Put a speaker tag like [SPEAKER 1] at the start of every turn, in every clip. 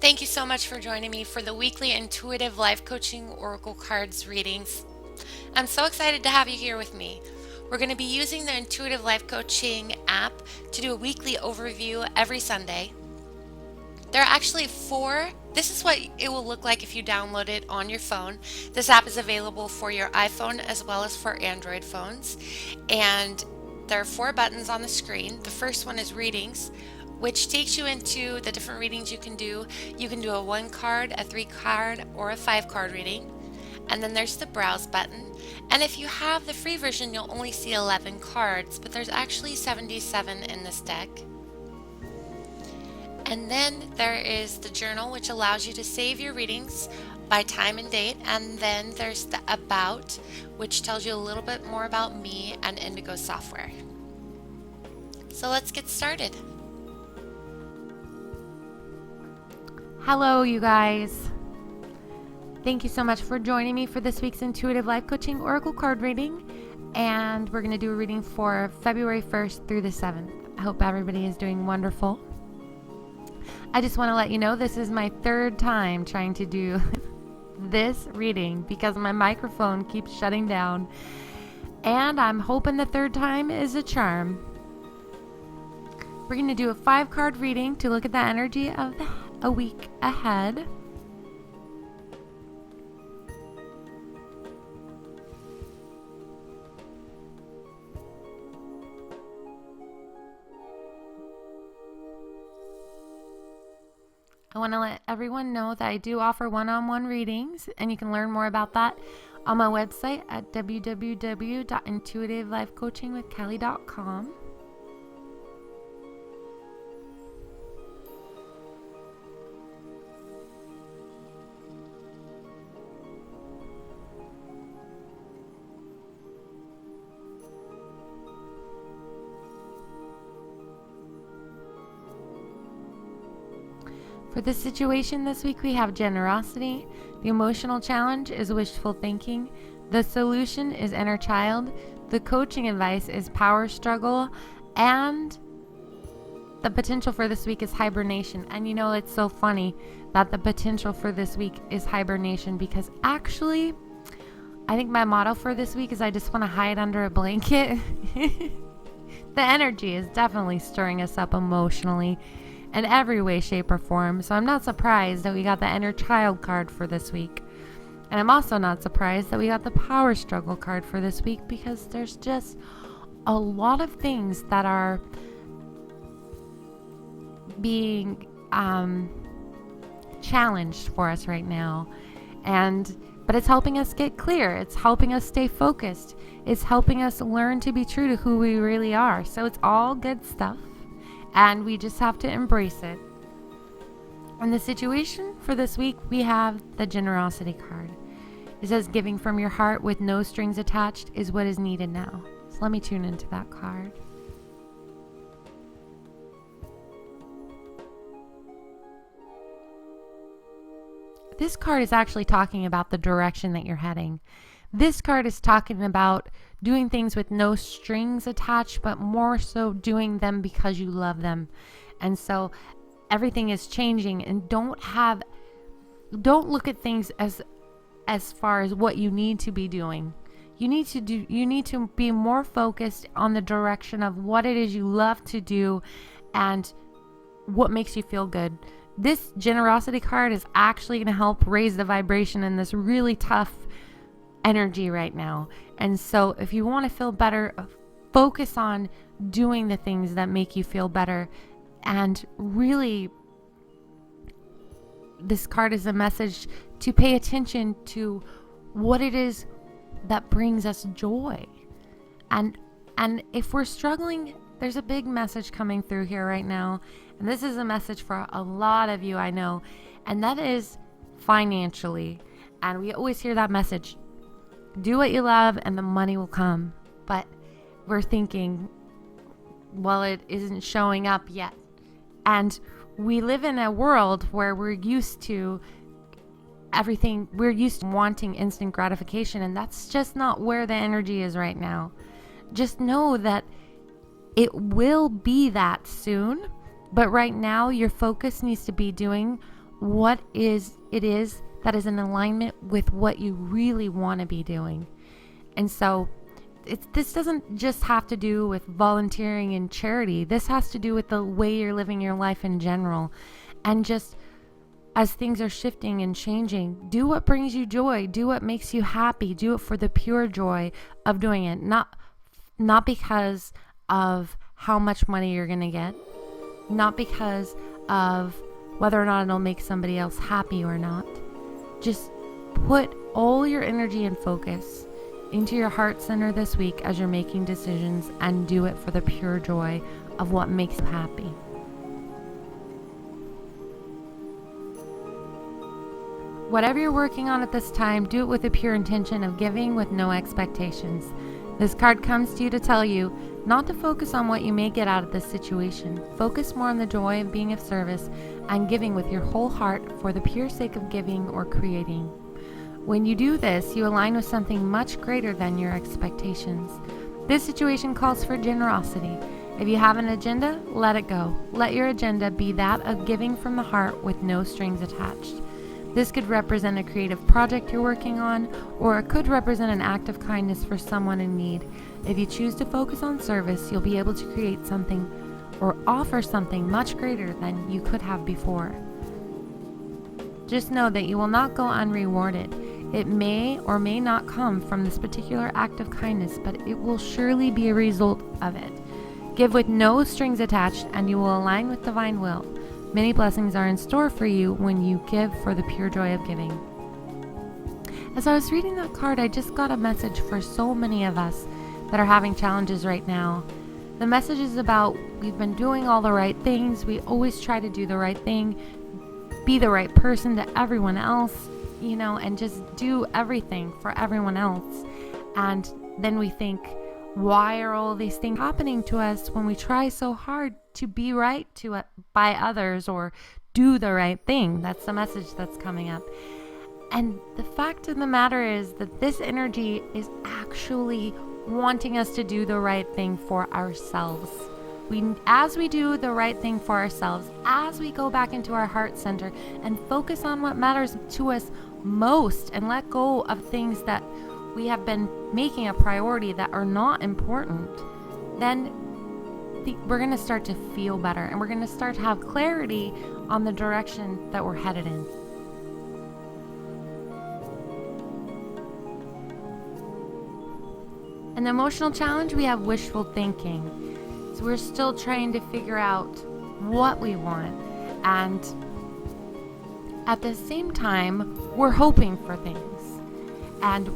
[SPEAKER 1] Thank you so much for joining me for the weekly Intuitive Life Coaching Oracle Cards readings. I'm so excited to have you here with me. We're going to be using the Intuitive Life Coaching app to do a weekly overview every Sunday. There are actually this is what it will look like if you download it on your phone. This app is available for your iPhone as well as for Android phones. And there are 4 buttons on the screen. The first one is readings, which takes you into the different readings you can do. You can do a 1 card, a 3 card, or a 5 card reading. And then there's the browse button. And if you have the free version, you'll only see 11 cards, but there's actually 77 in this deck. And then there is the journal, which allows you to save your readings by time and date. And then there's the about, which tells you a little bit more about me and Indigo software. So let's get started.
[SPEAKER 2] Hello, you guys. Thank you so much for joining me for this week's Intuitive Life Coaching Oracle card reading. And we're going to do a reading for February 1st through the 7th. I hope everybody is doing wonderful. I just want to let you know this is my 3rd time trying to do this reading because my microphone keeps shutting down. And I'm hoping the 3rd time is a charm. We're going to do a 5-card reading to look at the energy of a week ahead. I want to let everyone know that I do offer one-on-one readings, and you can learn more about that on my website at www.intuitivelifecoachingwithkelly.com. For the situation this week, we have generosity. The emotional challenge is wishful thinking. The solution is inner child. The coaching advice is power struggle. And the potential for this week is hibernation. And you know, it's so funny that the potential for this week is hibernation because actually, I think my motto for this week is I just want to hide under a blanket. The energy is definitely stirring us up emotionally in every way, shape, or form. So I'm not surprised that we got the inner child card for this week. And I'm also not surprised that we got the power struggle card for this week because there's just a lot of things that are being challenged for us right now. But it's helping us get clear. It's helping us stay focused. It's helping us learn to be true to who we really are. So it's all good stuff. And we just have to embrace it. In the situation for this week, we have the generosity card. It says, giving from your heart with no strings attached is what is needed now. So let me tune into that card. This card is actually talking about the direction that you're heading. This card is talking about doing things with no strings attached, but more so doing them because you love them. And so everything is changing, and don't look at things as far as what you need to be doing. You need to be more focused on the direction of what it is you love to do and what makes you feel good. This generosity card is actually going to help raise the vibration in this really tough energy right now. And so if you want to feel better, focus on doing the things that make you feel better. And really, this card is a message to pay attention to what it is that brings us joy. And if we're struggling, there's a big message coming through here right now. And this is a message for a lot of you, I know. And that is financially. And we always hear that message. Do what you love and the money will come. But we're thinking, well, it isn't showing up yet. And we live in a world where we're used to everything. We're used to wanting instant gratification. And that's just not where the energy is right now. Just know that it will be that soon. But right now, your focus needs to be doing what it is that is in alignment with what you really want to be doing. And so this doesn't just have to do with volunteering and charity. This has to do with the way you're living your life in general. And just as things are shifting and changing, do what brings you joy. Do what makes you happy. Do it for the pure joy of doing it. Not because of how much money you're going to get. Not because of whether or not it'll make somebody else happy or not. Just put all your energy and focus into your heart center this week as you're making decisions, and do it for the pure joy of what makes you happy. Whatever you're working on at this time, do it with a pure intention of giving with no expectations. This card comes to you to tell you not to focus on what you may get out of this situation. Focus more on the joy of being of service and giving with your whole heart for the pure sake of giving or creating. When you do this, you align with something much greater than your expectations. This situation calls for generosity. If you have an agenda, let it go. Let your agenda be that of giving from the heart with no strings attached. This could represent a creative project you're working on, or it could represent an act of kindness for someone in need. If you choose to focus on service, you'll be able to create something or offer something much greater than you could have before. Just know that you will not go unrewarded. It may or may not come from this particular act of kindness, but it will surely be a result of it. Give with no strings attached, and you will align with divine will. Many blessings are in store for you when you give for the pure joy of giving. As I was reading that card, I just got a message for so many of us that are having challenges right now. The message is about we've been doing all the right things. We always try to do the right thing, be the right person to everyone else, and just do everything for everyone else. And then we think, why are all these things happening to us when we try so hard to be right by others or do the right thing? That's the message that's coming up. And the fact of the matter is that this energy is actually wanting us to do the right thing for ourselves. As we do the right thing for ourselves, as we go back into our heart center and focus on what matters to us most and let go of things that we have been making a priority that are not important, then we're going to start to feel better, and we're going to start to have clarity on the direction that we're headed in. An emotional challenge, we have wishful thinking. So we're still trying to figure out what we want, and at the same time, we're hoping for things. And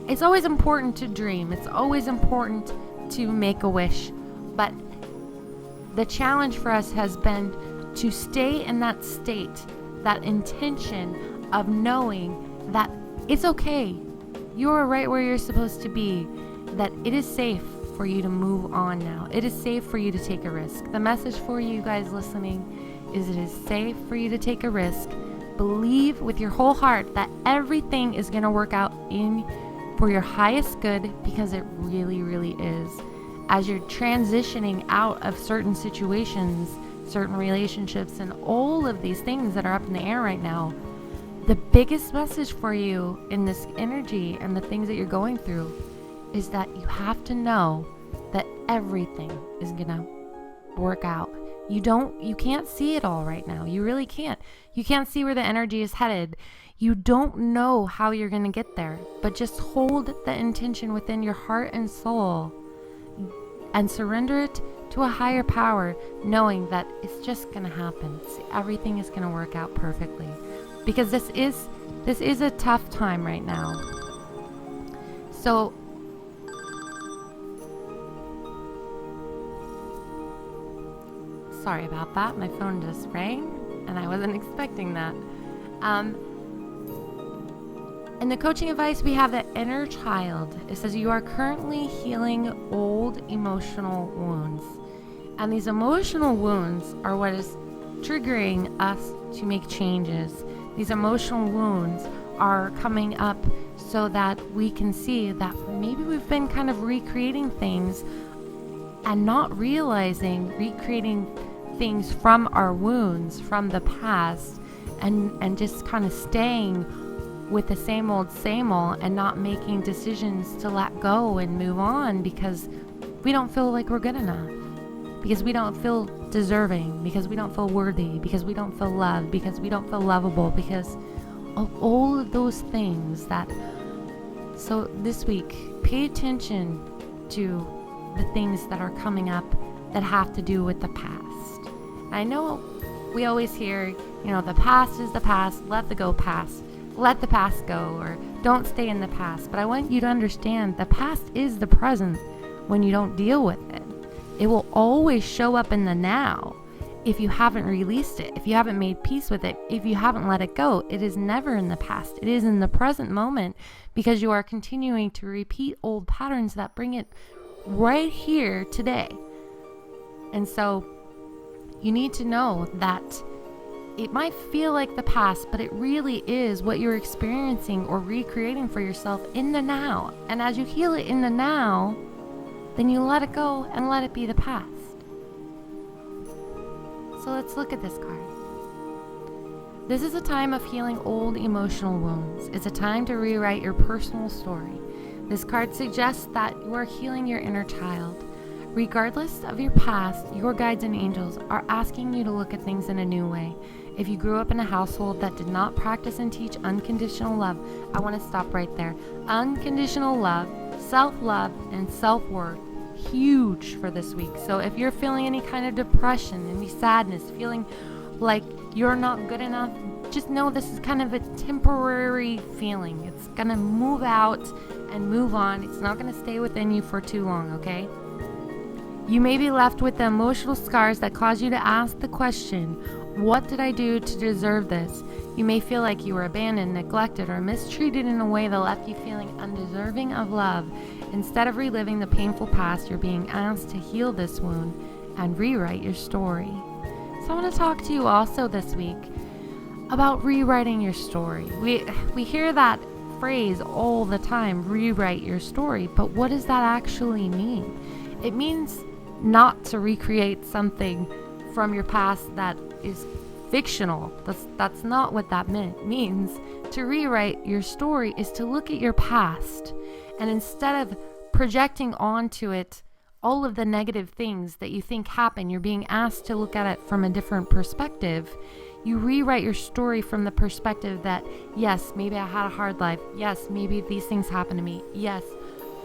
[SPEAKER 2] it's always important to dream. It's always important to make a wish. But the challenge for us has been to stay in that state, that intention of knowing that it's okay. You're right where you're supposed to be, that it is safe for you to move on now. It is safe for you to take a risk. The message for you guys listening is it is safe for you to take a risk. Believe with your whole heart that everything is going to work out for your highest good, because it really, really is. As you're transitioning out of certain situations, certain relationships, and all of these things that are up in the air right now, the biggest message for you in this energy and the things that you're going through is that you have to know that everything is gonna work out. You can't see it all right now. You really can't. You can't see where the energy is headed. You don't know how you're gonna get there, but just hold the intention within your heart and soul and surrender it to a higher power, knowing that it's just gonna happen. Everything is gonna work out perfectly, because this is a tough time right now. So sorry about that. My phone just rang and I wasn't expecting that. In the coaching advice, we have the inner child. It says you are currently healing old emotional wounds. And these emotional wounds are what is triggering us to make changes. These emotional wounds are coming up so that we can see that maybe we've been kind of recreating things and not recreating things from our wounds from the past, and just kind of staying with the same old and not making decisions to let go and move on because we don't feel like we're good enough, because we don't feel deserving, because we don't feel worthy, because we don't feel loved, because we don't feel lovable, because of all of those things that. So this week, pay attention to the things that are coming up that have to do with the past. I know we always hear, the past is the past, let the past go, or don't stay in the past. But I want you to understand the past is the present when you don't deal with it. It will always show up in the now if you haven't released it, if you haven't made peace with it, if you haven't let it go. It is never in the past. It is in the present moment because you are continuing to repeat old patterns that bring it right here today. And so you need to know that it might feel like the past, but it really is what you're experiencing or recreating for yourself in the now. And as you heal it in the now, then you let it go and let it be the past. So let's look at this card. This is a time of healing old emotional wounds. It's a time to rewrite your personal story. This card suggests that you are healing your inner child. Regardless of your past, your guides and angels are asking you to look at things in a new way. If you grew up in a household that did not practice and teach unconditional love, I want to stop right there. Unconditional love, self-love, and self-worth, huge for this week. So if you're feeling any kind of depression, any sadness, feeling like you're not good enough, just know this is kind of a temporary feeling. It's going to move out and move on. It's not going to stay within you for too long, okay? You may be left with the emotional scars that cause you to ask the question, what did I do to deserve this? You may feel like you were abandoned, neglected, or mistreated in a way that left you feeling undeserving of love. Instead of reliving the painful past, you're being asked to heal this wound and rewrite your story. So I want to talk to you also this week about rewriting your story. We hear that phrase all the time, rewrite your story, but what does that actually mean? It means not to recreate something from your past that is fictional. That's not what that means. To rewrite your story is to look at your past, and instead of projecting onto it all of the negative things that you think happen, you're being asked to look at it from a different perspective. You rewrite your story from the perspective that, yes, maybe I had a hard life. Yes, maybe these things happened to me. Yes,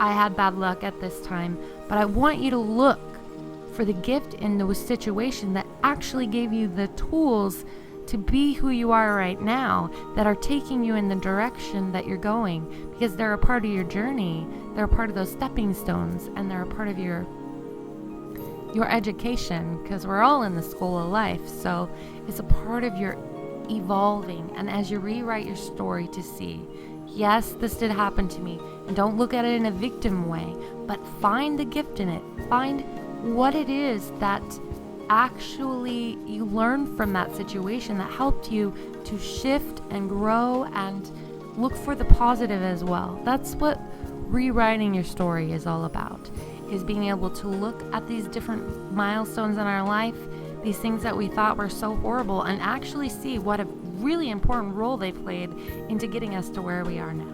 [SPEAKER 2] I had bad luck at this time. But I want you to look for the gift in those situations that actually gave you the tools to be who you are right now, that are taking you in the direction that you're going, because they're a part of your journey. They're a part of those stepping stones, and they're a part of your education, because we're all in the school of life. So it's a part of your evolving. And as you rewrite your story to see, yes, this did happen to me, and don't look at it in a victim way, but find the gift in it. Find what it is that actually you learned from that situation that helped you to shift and grow and look for the positive as well. That's what rewriting your story is all about, is being able to look at these different milestones in our life, these things that we thought were so horrible, and actually see what a really important role they played into getting us to where we are now.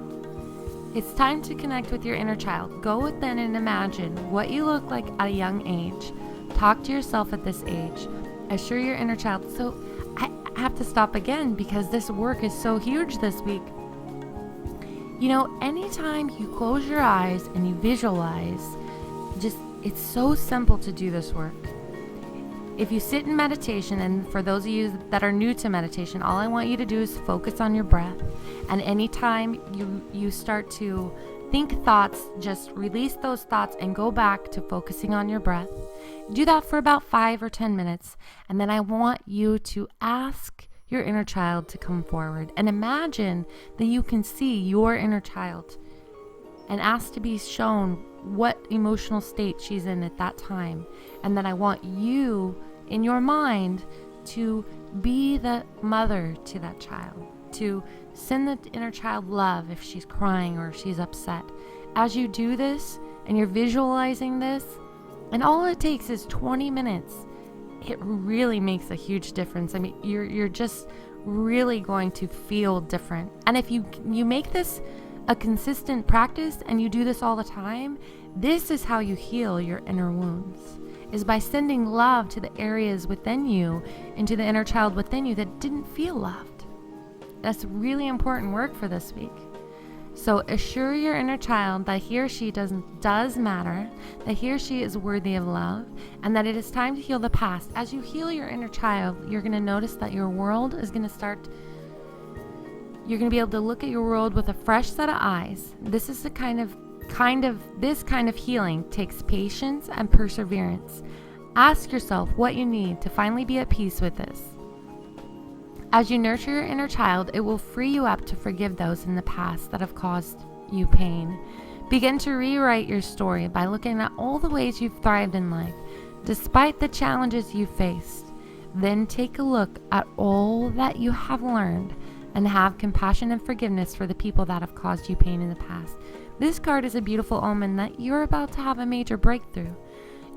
[SPEAKER 2] It's time to connect with your inner child. Go within and imagine what you look like at a young age. Talk to yourself at this age. Assure your inner child. So I have to stop again because this work is so huge this week. Anytime you close your eyes and you visualize, it's so simple to do this work. If you sit in meditation, and for those of you that are new to meditation, all I want you to do is focus on your breath. And anytime you start to think thoughts, just release those thoughts and go back to focusing on your breath. Do that for about 5 or 10 minutes. And then I want you to ask your inner child to come forward and imagine that you can see your inner child and ask to be shown what emotional state she's in at that time. And then I want you in your mind to be the mother to that child, to send the inner child love if she's crying or if she's upset. As you do this and you're visualizing this, and all it takes is 20 minutes, it really makes a huge difference. I mean, you're just really going to feel different. And if you make this a consistent practice and you do this all the time, this is how you heal your inner wounds, is by sending love to the areas within you and to the inner child within you that didn't feel loved. That's really important work for this week. So assure your inner child that he or she does matter, that he or she is worthy of love, and that it is time to heal the past. As you heal your inner child, you're going to notice that your world is going to start. You're going to be able to look at your world with a fresh set of eyes. This is the this kind of healing takes patience and perseverance. Ask yourself what you need to finally be at peace with this. As you nurture your inner child, it will free you up to forgive those in the past that have caused you pain. Begin to rewrite your story by looking at all the ways you've thrived in life, despite the challenges you faced. Then take a look at all that you have learned and have compassion and forgiveness for the people that have caused you pain in the past. This card is a beautiful omen that you're about to have a major breakthrough.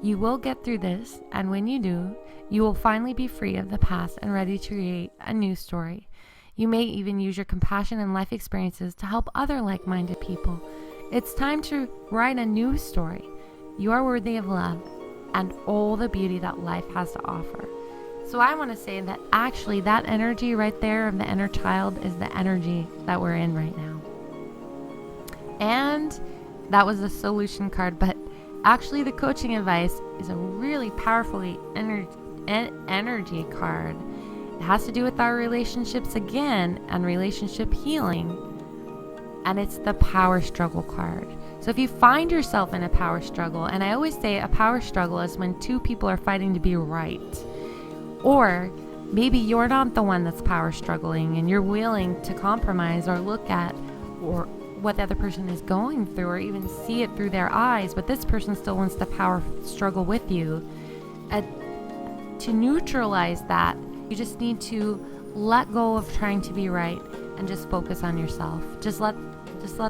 [SPEAKER 2] You will get through this, and when you do, you will finally be free of the past and ready to create a new story. You may even use your compassion and life experiences to help other like-minded people. It's time to write a new story. You are worthy of love and all the beauty that life has to offer. So I want to say that actually that energy right there of the inner child is the energy that we're in right now. And that was a solution card, but actually the coaching advice is a really powerfully energy card. It has to do with our relationships again and relationship healing. And it's the power struggle card. So if you find yourself in a power struggle, and I always say a power struggle is when two people are fighting to be right. Or maybe you're not the one that's power struggling and you're willing to compromise or look at or what the other person is going through or even see it through their eyes, but this person still wants to power struggle with you. To neutralize that, you just need to let go of trying to be right and just focus on yourself. Just let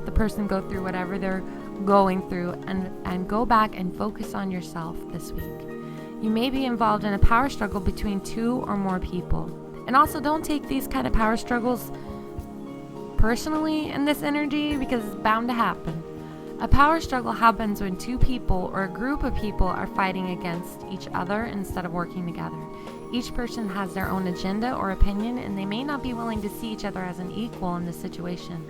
[SPEAKER 2] the person go through whatever they're going through and go back and focus on yourself this week. You may be involved in a power struggle between two or more people. And also don't take these kind of power struggles personally in this energy because it's bound to happen. A power struggle happens when two people or a group of people are fighting against each other instead of working together. Each person has their own agenda or opinion, and they may not be willing to see each other as an equal in this situation.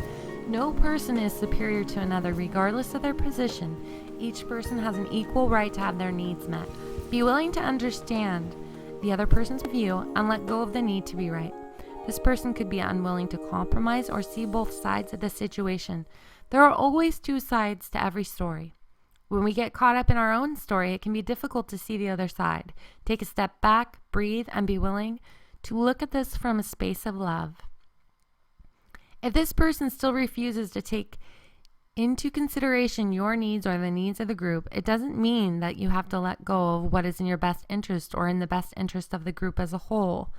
[SPEAKER 2] No person is superior to another regardless of their position. Each person has an equal right to have their needs met. Be willing to understand the other person's view and let go of the need to be right. This person could be unwilling to compromise or see both sides of the situation. There are always two sides to every story. When we get caught up in our own story, it can be difficult to see the other side. Take a step back, breathe, and be willing to look at this from a space of love. If this person still refuses to take into consideration your needs or the needs of the group, it doesn't mean that you have to let go of what is in your best interest or in the best interest of the group as a whole.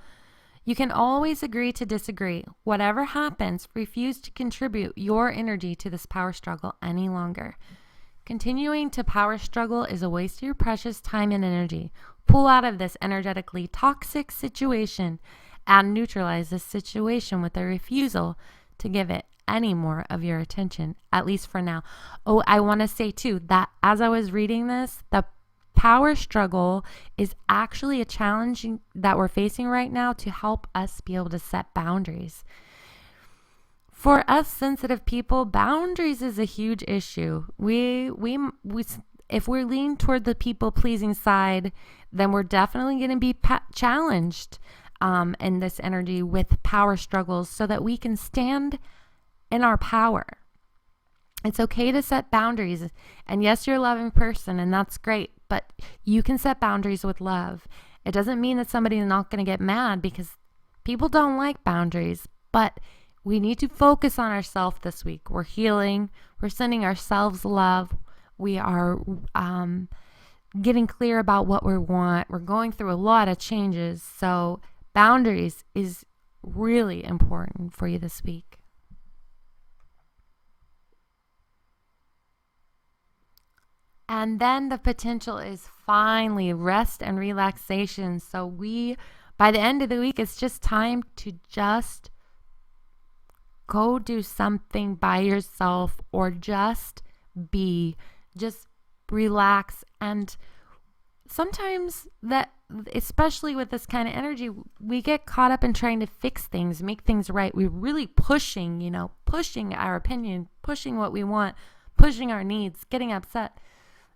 [SPEAKER 2] You can always agree to disagree. Whatever happens, refuse to contribute your energy to this power struggle any longer. Continuing to power struggle is a waste of your precious time and energy. Pull out of this energetically toxic situation and neutralize this situation with a refusal to give it any more of your attention, at least for now. Oh, I want to say too that as I was reading this, the power struggle is actually a challenge that we're facing right now to help us be able to set boundaries. For us sensitive people, boundaries is a huge issue. If we're leaning toward the people-pleasing side, then we're definitely going to be challenged in this energy with power struggles so that we can stand in our power. It's okay to set boundaries. And yes, you're a loving person, and that's great. But you can set boundaries with love. It doesn't mean that somebody is not going to get mad because people don't like boundaries. But we need to focus on ourselves this week. We're healing. We're sending ourselves love. We are getting clear about what we want. We're going through a lot of changes. So boundaries is really important for you this week. And then the potential is finally rest and relaxation. So we By the end of the week, it's just time to just go do something by yourself, or just relax. And sometimes that, especially with this kind of energy, we get caught up in trying to fix things, make things right. We're really pushing our opinion, pushing what we want, pushing our needs, getting upset.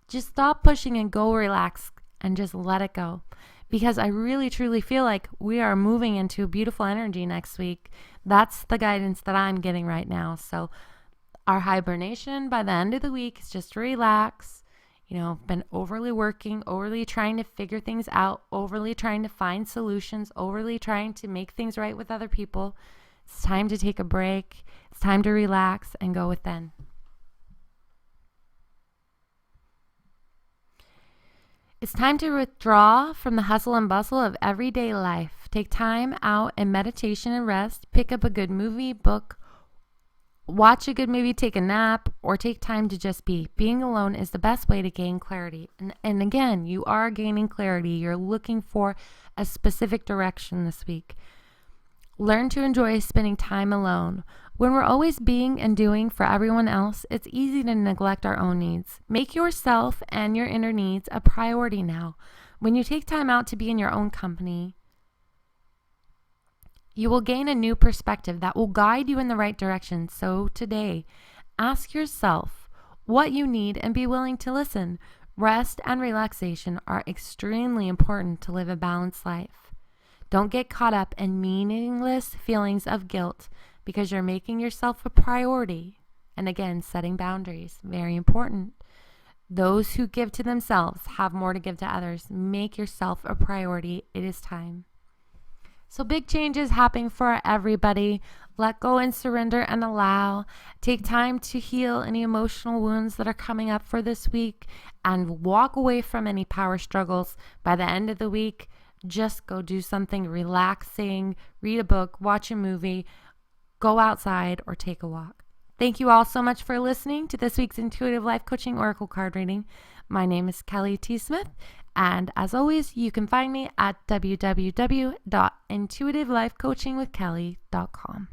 [SPEAKER 2] Just stop pushing and go relax and just let it go. Because I really, truly feel like we are moving into beautiful energy next week. That's the guidance that I'm getting right now. So our hibernation by the end of the week is just relax. Been overly working, overly trying to figure things out, overly trying to find solutions, overly trying to make things right with other people. It's time to take a break. It's time to relax and go within. It's time to withdraw from the hustle and bustle of everyday life. Take time out and meditation and rest. Pick up a good movie, book, watch a good movie, take a nap, or take time to just be. Being alone is the best way to gain clarity. And again, you are gaining clarity. You're looking for a specific direction this week. Learn to enjoy spending time alone. When we're always being and doing for everyone else, it's easy to neglect our own needs. Make yourself and your inner needs a priority now. When you take time out to be in your own company, you will gain a new perspective that will guide you in the right direction. So today, ask yourself what you need and be willing to listen. Rest and relaxation are extremely important to live a balanced life. Don't get caught up in meaningless feelings of guilt because you're making yourself a priority. And again, setting boundaries, very important. Those who give to themselves have more to give to others. Make yourself a priority. It is time. So big changes happening for everybody. Let go and surrender and allow. Take time to heal any emotional wounds that are coming up for this week and walk away from any power struggles. By the end of the week, just go do something relaxing, read a book, watch a movie, go outside, or take a walk. Thank you all so much for listening to this week's Intuitive Life Coaching Oracle Card Reading. My name is Kelly T. Smith, and as always, you can find me at www.intuitivelifecoachingwithkelly.com.